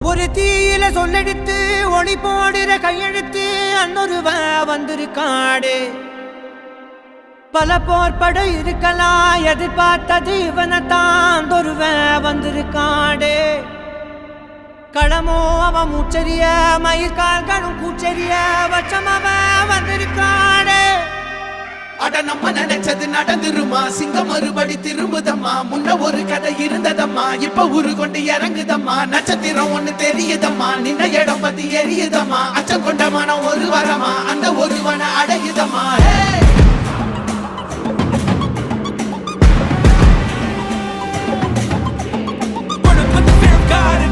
ஒரு தீயில சொல்லெடுத்து ஒளி போடுற கையெழுத்து அன்னொருவ வந்திருக்காடு. பல போர்பட இருக்கலாம் எதிர்பார்த்தது இவனைத்தான் ஒருவ வந்திருக்காடு. களமோ அவன் மூச்சரிய மயிர்கால்களும் கூச்சரிய வச்சம் அவன் வந்திருக்காடு. அட நம்ம நினைச்சது நடந்துருமா, சிங்கம் மறுபடி திரும்புதம்மா. முன்ன ஒரு கதை இருந்ததம்மா, இப்ப ஊரு கொண்டு இறங்குதம்மா. நட்சத்திரம் ஒண்ணு தெரியுதம்மா, நின்ன இடம் பத்தி எரியுதம்மா. அச்சம் கொண்ட மனம் ஒரு வரமா, அந்த ஒருவனை அடையுதம்மா. Put the fear of God